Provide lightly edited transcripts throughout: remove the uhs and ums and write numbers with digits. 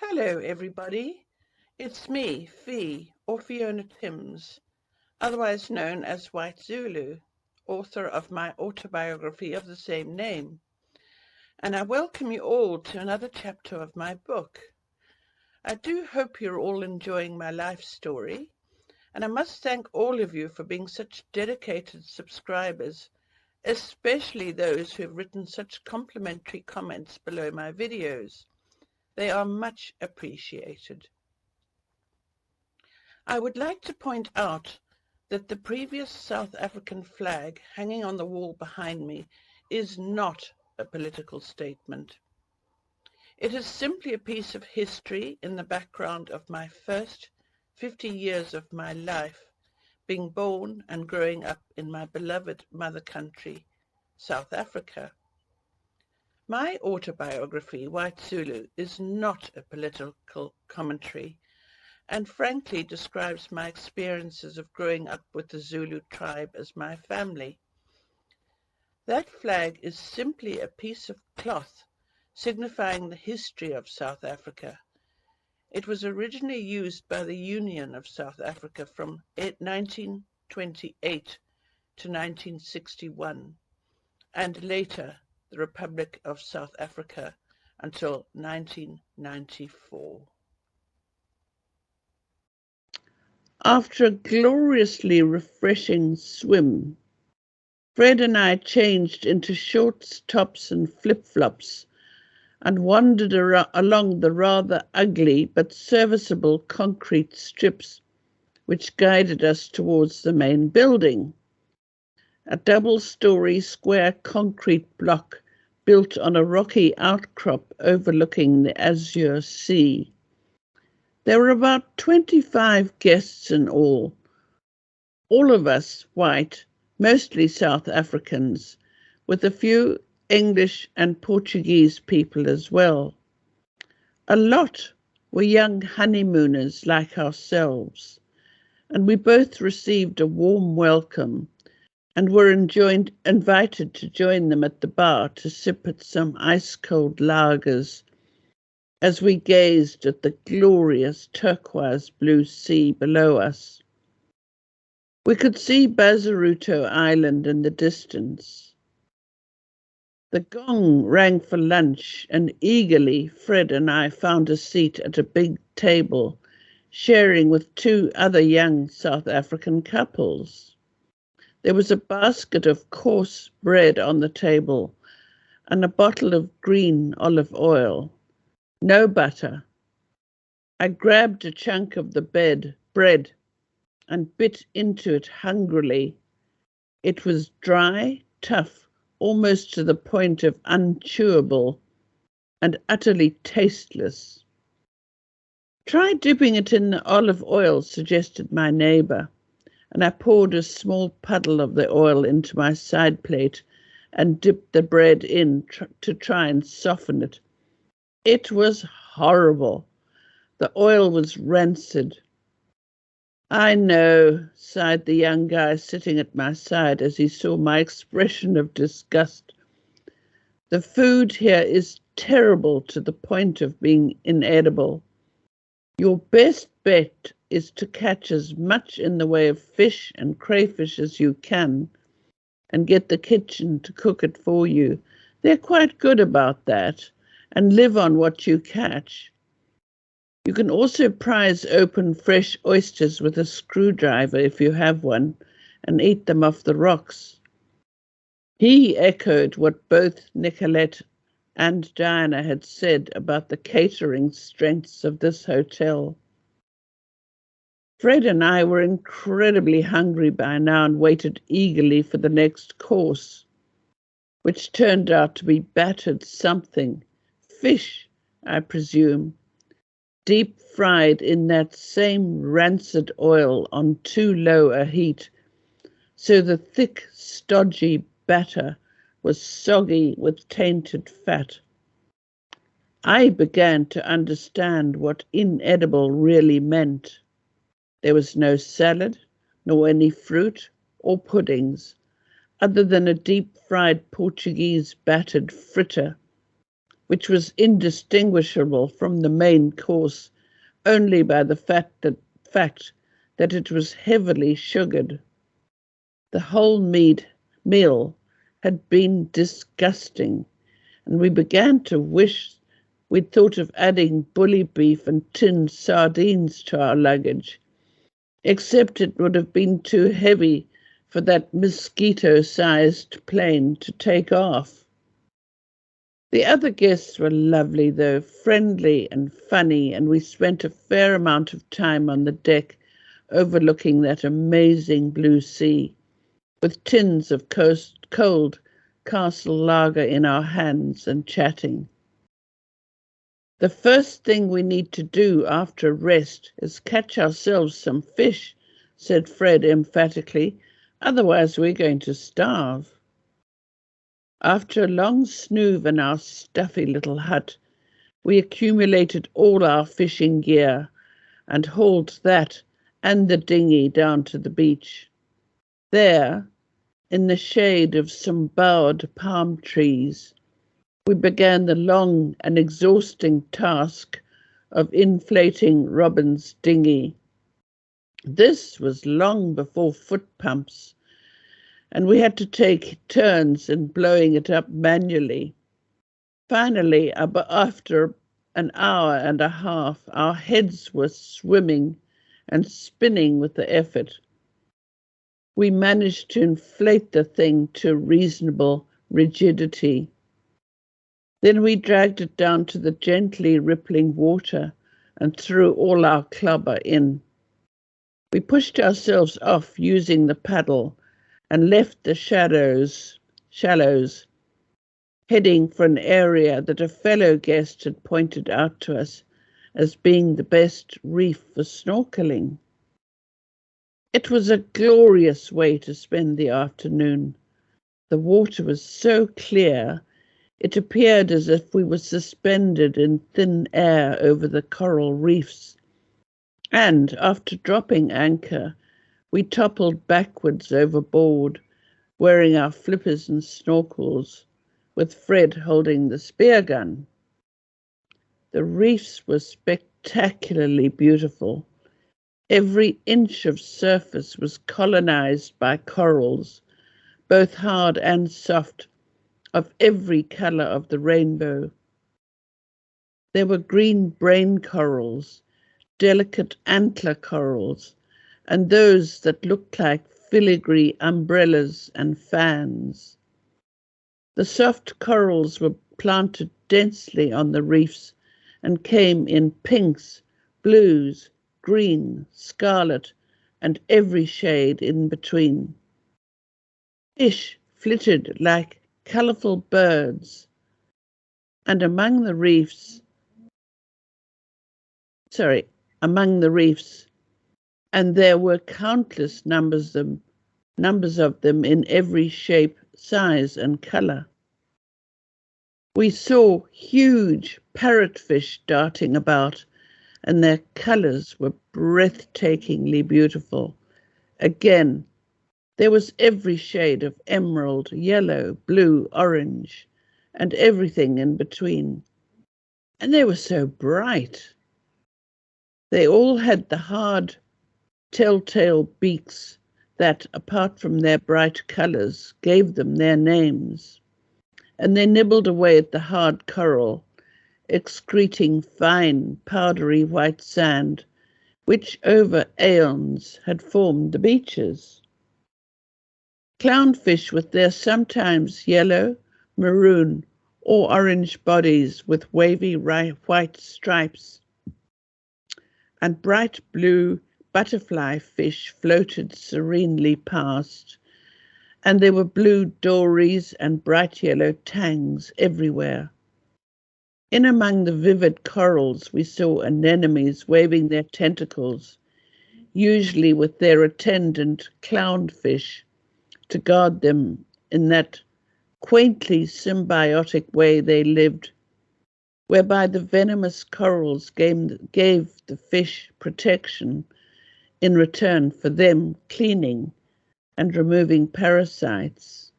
Hello everybody, it's me, Fee, or Fiona Timms, otherwise known as White Zulu, author of my autobiography of the same name, and I welcome you all to another chapter of my book. I do hope you're all enjoying my life story, and I must thank all of you for being such dedicated subscribers, especially those who have written such complimentary comments below my videos. They are much appreciated. I would like to point out that the previous South African flag hanging on the wall behind me is not a political statement. It is simply a piece of history in the background of my first 50 years of my life, being born and growing up in my beloved mother country, South Africa. My autobiography, White Zulu, is not a political commentary, and frankly describes my experiences of growing up with the Zulu tribe as my family. That flag is simply a piece of cloth signifying the history of South Africa. It was originally used by the Union of South Africa from 1928 to 1961, and later the Republic of South Africa until 1994. After a gloriously refreshing swim, Fred and I changed into shorts, tops and flip-flops and wandered along the rather ugly but serviceable concrete strips which guided us towards the main building, a double-story square concrete block built on a rocky outcrop overlooking the azure sea. There were about 25 guests in all of us white, mostly South Africans, with a few English and Portuguese people as well. A lot were young honeymooners like ourselves, and we both received a warm welcome and were invited to join them at the bar to sip at some ice-cold lagers as we gazed at the glorious turquoise blue sea below us. We could see Bazaruto Island in the distance. The gong rang for lunch, and eagerly Fred and I found a seat at a big table, sharing with two other young South African couples. There was a basket of coarse bread on the table and a bottle of green olive oil. No butter. I grabbed a chunk of the bread and bit into it hungrily. It was dry, tough, almost to the point of unchewable, and utterly tasteless. Try dipping it in the olive oil, suggested my neighbour, and I poured a small puddle of the oil into my side plate and dipped the bread in to try and soften it. It was horrible. The oil was rancid. I know, sighed the young guy sitting at my side as he saw my expression of disgust. The food here is terrible to the point of being inedible. Your best bet is to catch as much in the way of fish and crayfish as you can and get the kitchen to cook it for you. They're quite good about that and live on what you catch. You can also prise open fresh oysters with a screwdriver if you have one and eat them off the rocks. He echoed what both Nicolette and Diana had said about the catering strengths of this hotel. Fred and I were incredibly hungry by now and waited eagerly for the next course, which turned out to be battered something. Fish, I presume, deep fried in that same rancid oil on too low a heat, so the thick, stodgy batter was soggy with tainted fat. I began to understand what inedible really meant. There was no salad, nor any fruit or puddings, other than a deep-fried Portuguese battered fritter, which was indistinguishable from the main course only by the fact that it was heavily sugared. The whole meal had been disgusting, and we began to wish we'd thought of adding bully beef and tinned sardines to our luggage, except it would have been too heavy for that mosquito-sized plane to take off. The other guests were lovely, though, friendly and funny, and we spent a fair amount of time on the deck overlooking that amazing blue sea, with tins of cold castle lager in our hands and chatting. The first thing we need to do after rest is catch ourselves some fish, said Fred emphatically, otherwise we're going to starve. After a long snoove in our stuffy little hut, we accumulated all our fishing gear and hauled that and the dinghy down to the beach. There, in the shade of some bowered palm trees, we began the long and exhausting task of inflating Robin's dinghy. This was long before foot pumps, and we had to take turns in blowing it up manually. Finally, after an hour and a half, our heads were swimming and spinning with the effort. We managed to inflate the thing to reasonable rigidity. Then we dragged it down to the gently rippling water and threw all our clubber in. We pushed ourselves off using the paddle and left the shallows, heading for an area that a fellow guest had pointed out to us as being the best reef for snorkeling. It was a glorious way to spend the afternoon. The water was so clear, it appeared as if we were suspended in thin air over the coral reefs. And after dropping anchor, we toppled backwards overboard, wearing our flippers and snorkels, with Fred holding the spear gun. The reefs were spectacularly beautiful. Every inch of surface was colonized by corals, both hard and soft, of every color of the rainbow. There were green brain corals, delicate antler corals, and those that looked like filigree umbrellas and fans. The soft corals were planted densely on the reefs and came in pinks, blues, green, scarlet, and every shade in between. Fish flitted like colourful birds, and among the reefs, and there were countless numbers of them in every shape, size, and colour. We saw huge parrotfish darting about, and their colours were breathtakingly beautiful. Again, there was every shade of emerald, yellow, blue, orange, and everything in between. And they were so bright. They all had the hard, telltale beaks that, apart from their bright colours, gave them their names. And they nibbled away at the hard coral, excreting fine, powdery white sand, which over aeons had formed the beaches. Clownfish with their sometimes yellow, maroon, or orange bodies with wavy white stripes, and bright blue butterfly fish floated serenely past, and there were blue dories and bright yellow tangs everywhere. In among the vivid corals we saw anemones waving their tentacles, usually with their attendant clownfish, to guard them in that quaintly symbiotic way they lived, whereby the venomous corals gave the fish protection in return for them cleaning and removing parasites.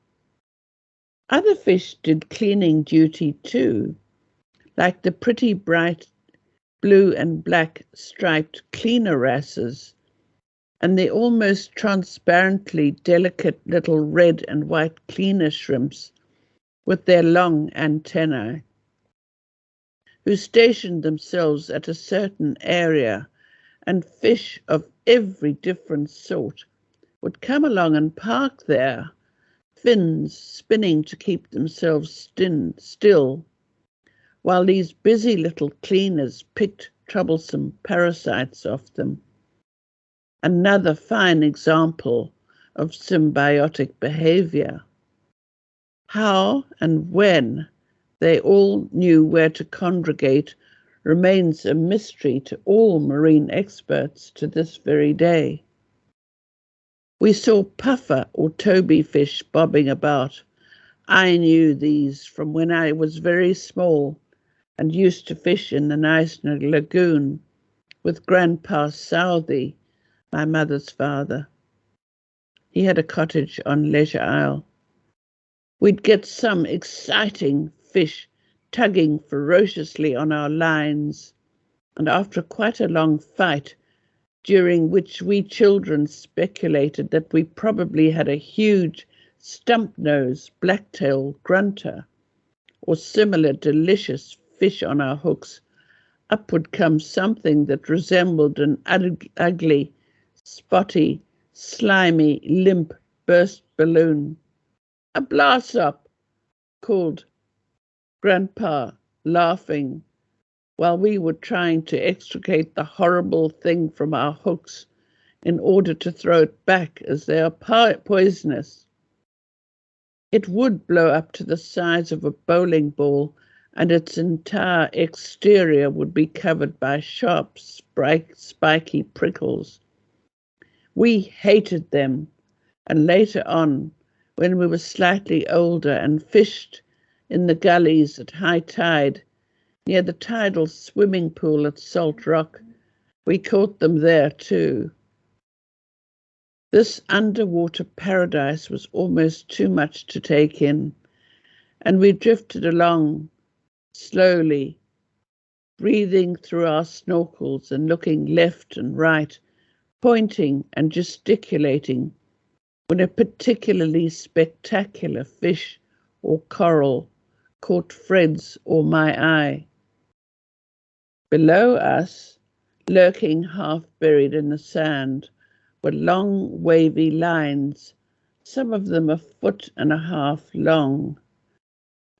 Other fish did cleaning duty too, like the pretty bright blue and black striped cleaner wrasses, and the almost transparently delicate little red and white cleaner shrimps with their long antennae, who stationed themselves at a certain area, and fish of every different sort would come along and park there, fins spinning to keep themselves still, while these busy little cleaners picked troublesome parasites off them. Another fine example of symbiotic behavior. How and when they all knew where to congregate remains a mystery to all marine experts to this very day. We saw puffer or toby fish bobbing about. I knew these from when I was very small and used to fish in the Neisner lagoon with Grandpa Southey, my mother's father. He had a cottage on Leisure Isle. We'd get some exciting fish tugging ferociously on our lines, and after quite a long fight, during which we children speculated that we probably had a huge stump-nosed blacktail grunter or similar delicious fish on our hooks, up would come something that resembled an ugly, spotty, slimy, limp burst balloon. A blarsop, called Grandpa, laughing, while we were trying to extricate the horrible thing from our hooks in order to throw it back, as they are poisonous. It would blow up to the size of a bowling ball, and its entire exterior would be covered by sharp, spiky prickles. We hated them, and later on, when we were slightly older and fished in the gullies at high tide, near the tidal swimming pool at Salt Rock, we caught them there too. This underwater paradise was almost too much to take in, and we drifted along slowly, breathing through our snorkels and looking left and right, pointing and gesticulating, when a particularly spectacular fish or coral caught Fred's or my eye. Below us, lurking half buried in the sand, were long wavy lines, some of them 1.5 feet long.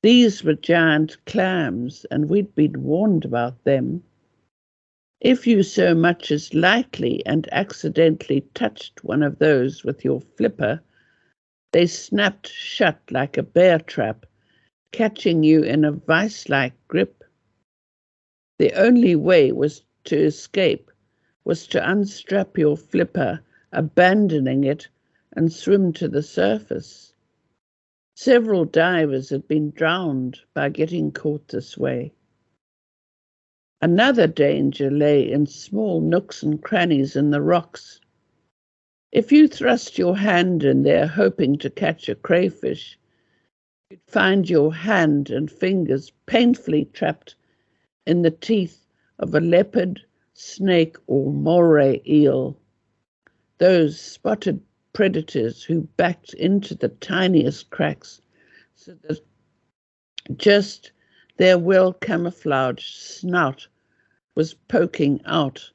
These were giant clams, and we'd been warned about them. If you so much as lightly and accidentally touched one of those with your flipper, they snapped shut like a bear trap, catching you in a vice-like grip. The only way to escape was to unstrap your flipper, abandoning it, and swim to the surface. Several divers had been drowned by getting caught this way. Another danger lay in small nooks and crannies in the rocks. If you thrust your hand in there hoping to catch a crayfish, you'd find your hand and fingers painfully trapped in the teeth of a leopard, snake, or moray eel. Those spotted predators who backed into the tiniest cracks so that just their well-camouflaged snout was poking out,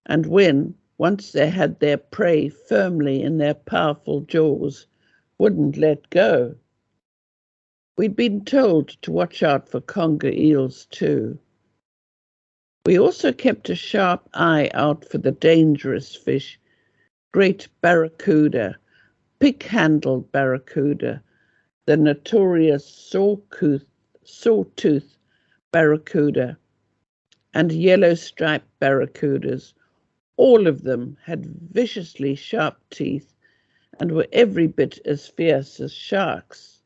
and when once they had their prey firmly in their powerful jaws, wouldn't let go. We'd been told to watch out for conger eels too. We also kept a sharp eye out for the dangerous fish, great barracuda, pick-handled barracuda, the notorious sawtooth barracuda, and yellow-striped barracudas. All of them had viciously sharp teeth and were every bit as fierce as sharks.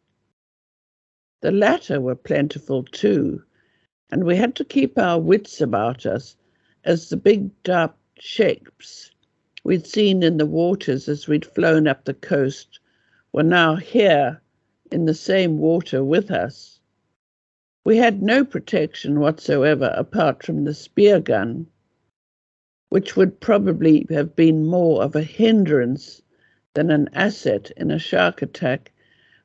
The latter were plentiful too, and we had to keep our wits about us, as the big dark shapes we'd seen in the waters as we'd flown up the coast were now here in the same water with us. We had no protection whatsoever apart from the spear gun, which would probably have been more of a hindrance than an asset in a shark attack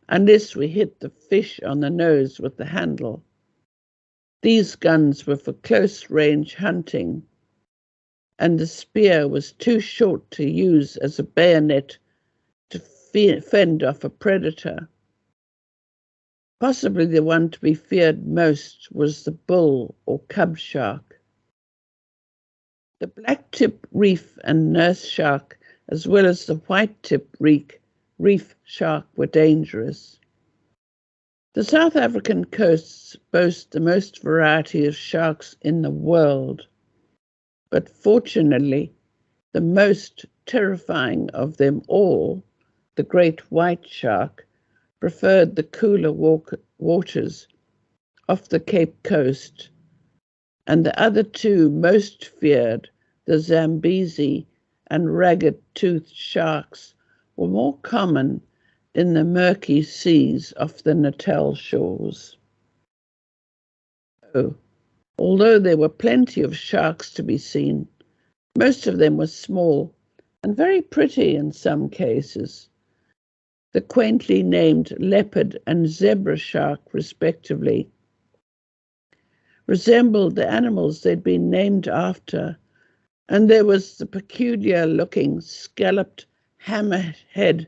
unless we hit the fish on the nose with the handle. These guns were for close-range hunting, and the spear was too short to use as a bayonet to fend off a predator. Possibly the one to be feared most was the bull or cub shark. The black-tip reef and nurse shark, as well as the white-tip reef shark, were dangerous. The South African coasts boast the most variety of sharks in the world, but fortunately, the most terrifying of them all, the great white shark, preferred the cooler waters off the Cape Coast, and the other two most feared, the Zambezi and ragged-toothed sharks, were more common in the murky seas off the Natal shores. Although there were plenty of sharks to be seen, most of them were small and very pretty in some cases. The quaintly named leopard and zebra shark, respectively, resembled the animals they'd been named after, and there was the peculiar-looking scalloped hammerhead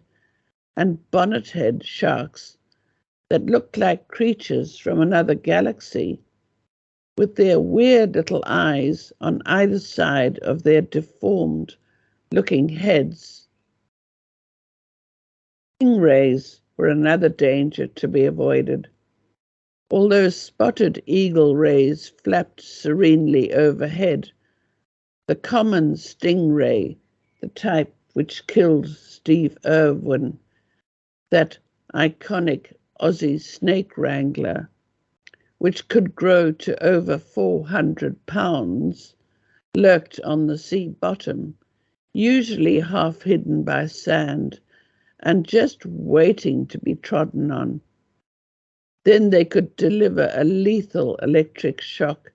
and bonnethead sharks that looked like creatures from another galaxy, with their weird little eyes on either side of their deformed-looking heads. Stingrays were another danger to be avoided. Although spotted eagle rays flapped serenely overhead, the common stingray, the type which killed Steve Irwin, that iconic Aussie snake wrangler, which could grow to over 400 pounds, lurked on the sea bottom, usually half hidden by sand and just waiting to be trodden on. Then they could deliver a lethal electric shock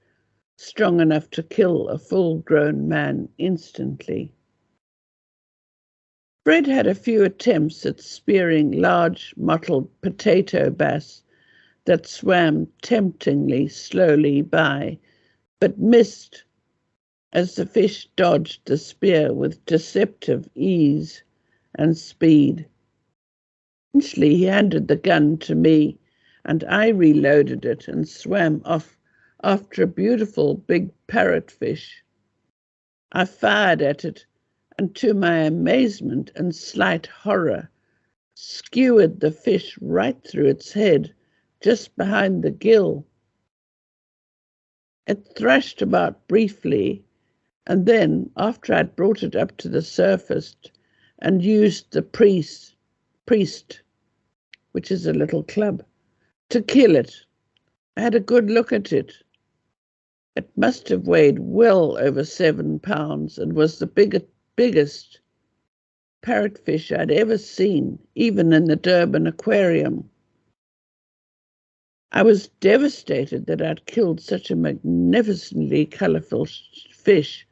strong enough to kill a full-grown man instantly. Fred had a few attempts at spearing large mottled potato bass that swam temptingly slowly by, but missed as the fish dodged the spear with deceptive ease and speed. Eventually he handed the gun to me, and I reloaded it and swam off after a beautiful big parrotfish. I fired at it, and to my amazement and slight horror, skewered the fish right through its head, just behind the gill. It thrashed about briefly, and then, after I'd brought it up to the surface and used the priest, which is a little club, to kill it, I had a good look at it. It must have weighed well over 7 pounds and was the biggest parrotfish I'd ever seen, even in the Durban aquarium. I was devastated that I'd killed such a magnificently colourful fish,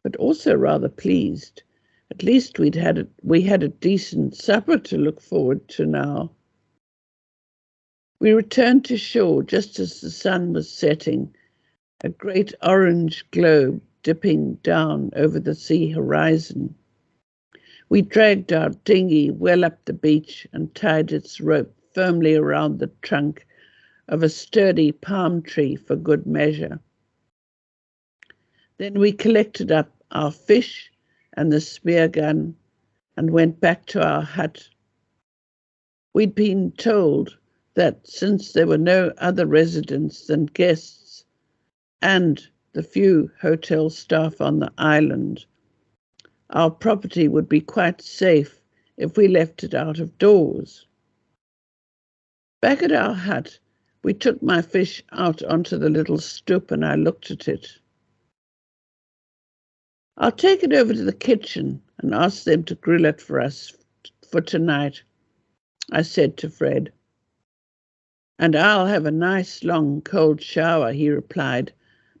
but also rather pleased. At least we had a decent supper to look forward to now. We returned to shore just as the sun was setting, a great orange globe dipping down over the sea horizon. We dragged our dinghy well up the beach and tied its rope firmly around the trunk of a sturdy palm tree for good measure. Then we collected up our fish and the spear gun and went back to our hut. We'd been told that since there were no other residents than guests and the few hotel staff on the island, our property would be quite safe if we left it out of doors. Back at our hut, we took my fish out onto the little stoep and I looked at it. I'll take it over to the kitchen and ask them to grill it for us for tonight, I said to Fred. And I'll have a nice long cold shower, he replied,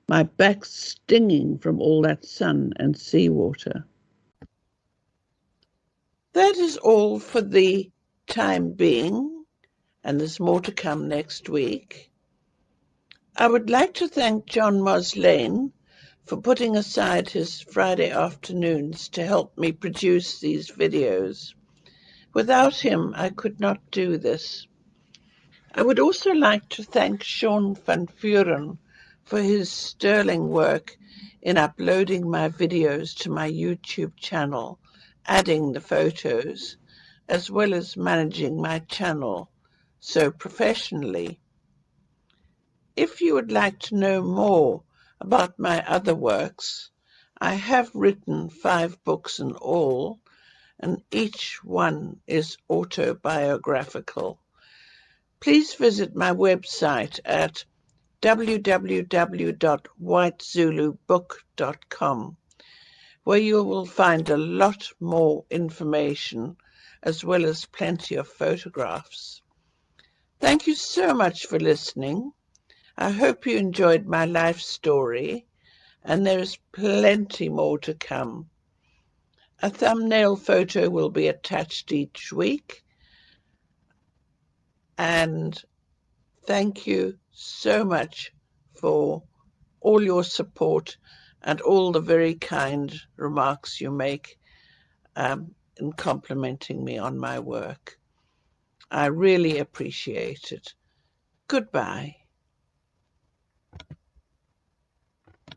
my back's stinging from all that sun and seawater. That is all for the time being, and there's more to come next week. I would like to thank John Moslane for putting aside his Friday afternoons to help me produce these videos. Without him, I could not do this. I would also like to thank Sean van Vuren for his sterling work in uploading my videos to my YouTube channel, adding the photos, as well as managing my channel so professionally. If you would like to know more about my other works, I have written 5 books in all, and each one is autobiographical. Please visit my website at www.whitezulubook.com, where you will find a lot more information as well as plenty of photographs. Thank you so much for listening. I hope you enjoyed my life story, and there is plenty more to come. A thumbnail photo will be attached each week, and thank you so much for all your support and all the very kind remarks you make in complimenting me on my work. I really appreciate it. Goodbye.